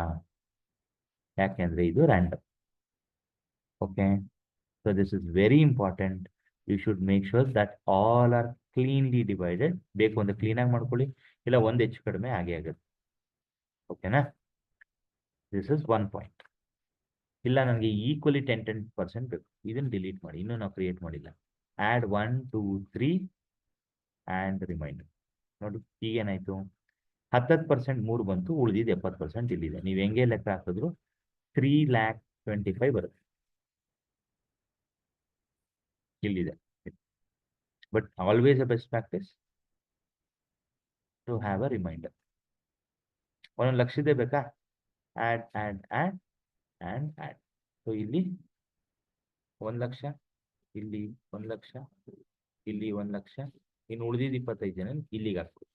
ಯಾಕೆಂದ್ರೆ ಇದು random. Okay, so this is very important. You should make sure that all are cleanly divided. ಬೇಕು ಅಂದ್ರೆ ಕ್ಲೀನಾಗಿ ಮಾಡ್ಕೊಳ್ಳಿ, ಇಲ್ಲ ಒಂದು ಹೆಚ್ಚು ಕಡಿಮೆ ಆಗೇ ಆಗುತ್ತೆ. ಓಕೆನಾ? This is 1 point. ಇಲ್ಲ ನನಗೆ ಈಕ್ವಲಿ 10% ಬೇಕು, ಇದನ್ನು ಡಿಲೀಟ್ ಮಾಡಿ, ಇನ್ನೂ ನಾವು ಕ್ರಿಯೇಟ್ ಮಾಡಿಲ್ಲ. Add 1 2 3 and reminder. ನೋಡಿ ಈಗೇನಾಯಿತು, 10% 3 ಬಂತು, ಉಳಿದಿದ್ದು 70% ಇಲ್ಲಿದೆ. ನೀವು ಹೆಂಗೆ ಲೆಕ್ಕ ಹಾಕಿದ್ರು 3,25,000 ಬರುತ್ತೆ, ಇಲ್ಲಿದೆ. But always a best practice to have a reminder. 1,00,000 ಬೇಕಾ? Add add add and add. So ಇಲ್ಲಿ 1,00,000, ಇಲ್ಲಿ 1,00,000, ಇಲ್ಲಿ 1,00,000, ಇನ್ನು ಉಳಿದಿದ್ದು 25 ಜನ ಇಲ್ಲಿಗೆ ಹಾಕ್ಬೋದು.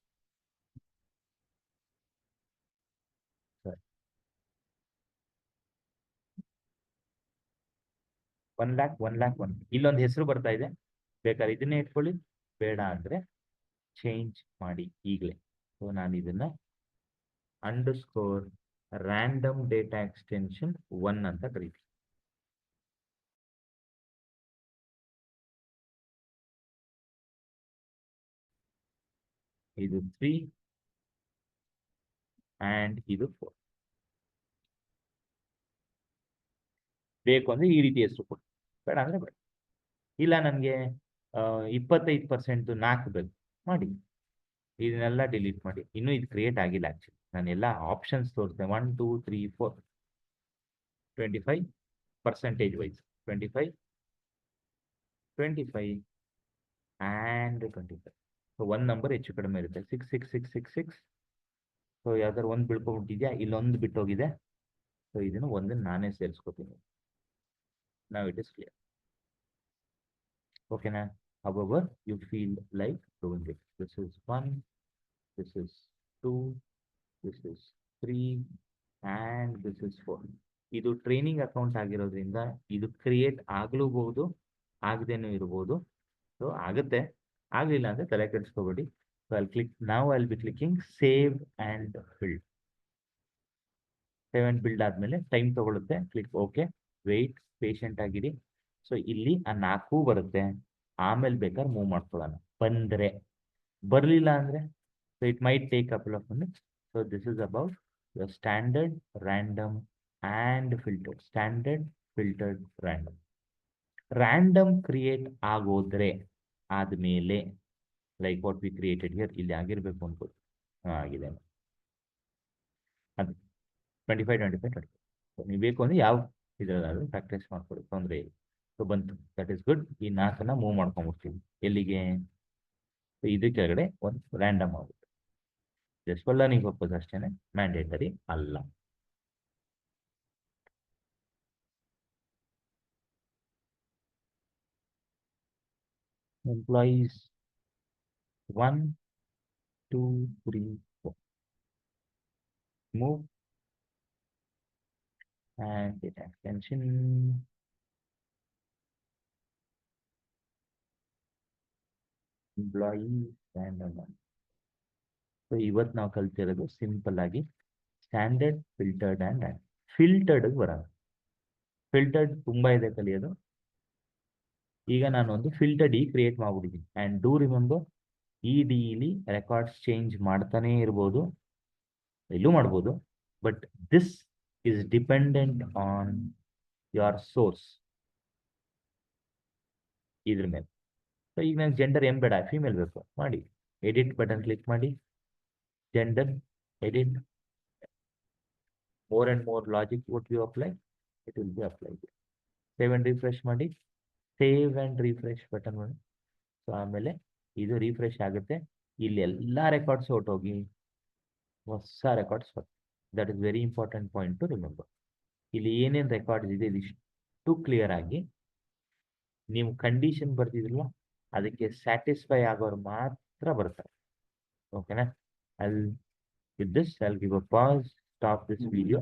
ಸರಿ, 1,00,000 ಇಲ್ಲೊಂದು ಹೆಸರು ಬರ್ತಾ ಇದೆ, ಬೇಕಾದ್ರೆ ಇದನ್ನೇ ಇಟ್ಕೊಳ್ಳಿ, ಬೇಡ ಅಂದರೆ ಚೇಂಜ್ ಮಾಡಿ ಈಗಲೇ. ಸೊ ನಾನು ಇದನ್ನ _ರ್ಯಾಂಡಮ್ ಡೇಟಾ ಎಕ್ಸ್ಟೆನ್ಷನ್ 1 ಅಂತ ಕರೀತೀನಿ. ಇದು 3 ಆ್ಯಂಡ್ ಇದು 4. ಬೇಕು ಅಂದರೆ ಈ ರೀತಿ ಹೆಸರು ಕೊಡಿ, ಬೇಡ ಅಂದರೆ ಬೇಡ. ಇಲ್ಲ ನನಗೆ 25% 4 ಬೇಕು, ಮಾಡಿ. ಇದನ್ನೆಲ್ಲ ಡಿಲೀಟ್ ಮಾಡಿ. ಇನ್ನೂ ಇದು ಕ್ರಿಯೇಟ್ ಆಗಿಲ್ಲ ಆ್ಯಕ್ಚುಲಿ, ನಾನೆಲ್ಲ ಆಪ್ಷನ್ಸ್ ತೋರಿಸ್ದೆ. 1 2 3 4 25 percentage wise 25 25 and 25. So 1 number ಹೆಚ್ಚು ಕಡಿಮೆ ಇರುತ್ತೆ. 6 6 6 6 6. ಸೊ ಯಾವ್ದಾದ್ರು ಒಂದು ಬಿಟ್ಕೊಂಡ್ಬಿಟ್ಟಿದ್ಯಾ, ಇಲ್ಲೊಂದು ಬಿಟ್ಟೋಗಿದೆ. ಸೊ ಇದನ್ನು ಒಂದನ್ನು ನಾನೇ ಸೇರಿಸ್ಕೋತೀನಿ. ನಾವು ಇಟ್ ಇಸ್ ಕ್ಲಿಯರ್. ಓಕೆನಾ? However, you feel like doing it. This is 1, this is 2, this is 3, and this is 4. ಇದು ಟ್ರೈನಿಂಗ್ ಅಕೌಂಟ್ ಆಗಿರೋದ್ರಿಂದ ಇದು ಕ್ರಿಯೇಟ್ ಆಗ್ಲೂಬಹುದು, ಆಗದೇನೂ ಇರ್ಬೋದು. ಸೊ ಆಗುತ್ತೆ, ಆಗಲಿಲ್ಲ ಅಂದರೆ ತಲೆ ಕೆಡಿಸ್ಕೋಬೇಡಿ. So I be clicking save and build. Save and build ಆದಮೇಲೆ ಟೈಮ್ ತೊಗೊಳುತ್ತೆ. ಕ್ಲಿಕ್ ಓಕೆ, ವೆಯ್ಟ್, ಪೇಷಂಟ್ ಆಗಿರಿ. ಸೊ ಇಲ್ಲಿ ಆ 4 ಬರುತ್ತೆ. ಆಮೇಲೆ ಬೇಕಾದ್ರೆ ಮೂವ್ ಮಾಡ್ಕೊಳ್ಳೋಣ ಬಂದರೆ. ಬರಲಿಲ್ಲ ಅಂದರೆ so it might take couple of minutes. So this is about the standard, random and filtered. Standard, filtered, random. Random create ಆಗೋದ್ರೆ ಆದಮೇಲೆ like what we created here, ಇಲ್ಲಿ ಆಗಿರಬೇಕು ಅನ್ಕೋದು. ಆಗಿದೆ ಅದು 25, 25, 25. ನೀವು ಬೇಕು ಅಂದರೆ ಯಾವ ಇದರಲ್ಲಾದರೂ ಪ್ರಾಕ್ಟೀಸ್ ಮಾಡ್ಕೊಳ್ಳಿ, ತೊಂದರೆ ಇಲ್ಲ. ಸೊ ಬಂತು, ದಟ್ ಈಸ್ ಗುಡ್. ಈ 4 ಮೂವ್ ಮಾಡ್ಕೊಂಡ್ಬಿಡ್ತೀವಿ ಎಲ್ಲಿಗೆ, ಇದ್ರ ಕೆಳಗಡೆ ಒಂದು ರ್ಯಾಂಡಮ್ ಆಗುತ್ತೆ. ಜಸ್ಟ್ ಫಾರ್ ಲರ್ನಿಂಗ್ ಪರ್ಪಸ್ ಅಷ್ಟೇ, ಮ್ಯಾಂಡೇಟರಿ ಅಲ್ಲ. Employees 1, 2, 3, 4 move and get extension. Employee random one. So ಇವತ್ತು ನಾವು ಕಲ್ತಿರೋದು ಸಿಂಪಲ್ ಆಗಿ standard, filtered and random. Filtered ಬರೋಣ. ಫಿಲ್ಟರ್ಡ್ ತುಂಬ ಇದೆ ಕಲಿಯೋದು. ಈಗ ನಾನು ಒಂದು ಫಿಲ್ಟರ್ಡ್ ಇ ಕ್ರಿಯೇಟ್ ಮಾಡ್ಬಿಟ್ಟಿದ್ದೀನಿ. ಆ್ಯಂಡ್ ಡೂ ರಿಮೆಂಬರ್, ಈ ಡಿಲಿ ರೆಕಾರ್ಡ್ಸ್ ಚೇಂಜ್ ಮಾಡ್ತಾನೇ ಇರ್ಬೋದು, ಇಲ್ಲೂ ಮಾಡ್ಬೋದು. But this is dependent on your source, ಇದ್ರ ಮೇಲೆ. ಸೊ ಈಗ ನಂಗೆ ಜೆಂಡರ್ ಏನ್ ಬೇಡ, ಫಿಮೇಲ್ ಬೇಕು, ಮಾಡಿ ಎಡಿಟ್ ಬಟನ್ ಕ್ಲಿಕ್ ಮಾಡಿ, gender edit, more and more logic what you apply, it will be applied. Save and refresh ಮಾಡಿ, ಸೇವ್ ಆ್ಯಂಡ್ ರಿಫ್ರೆಶ್ ಬಟನ್ ಮಾಡಿ. ಸೊ ಆಮೇಲೆ ಇದು ರಿಫ್ರೆಶ್ ಆಗುತ್ತೆ. ಇಲ್ಲಿ ಎಲ್ಲ ರೆಕಾರ್ಡ್ಸ್ ಹೊರಟೋಗಿ ಹೊಸ ರೆಕಾರ್ಡ್ಸ್ ಬರುತ್ತೆ. That is very important point to remember. ಇಲ್ಲಿ ಏನೇನು ರೆಕಾರ್ಡ್ಸ್ ಇದೆ ಇದಿಷ್ಟು ಕ್ಲಿಯರ್ ಆಗಿ ನೀವು ಕಂಡೀಷನ್ ಬರ್ತಿದ್ರಲ್ಲ ಅದಕ್ಕೆ ಸ್ಯಾಟಿಸ್ಫೈ ಆಗೋರು ಮಾತ್ರ ಬರ್ತಾರೆ. ಓಕೆನಾ? With this, I'll give a pause, stop this video.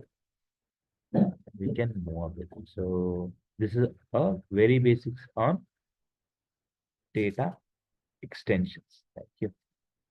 We can move on with it. So this is a very basics on data extensions. Thank you.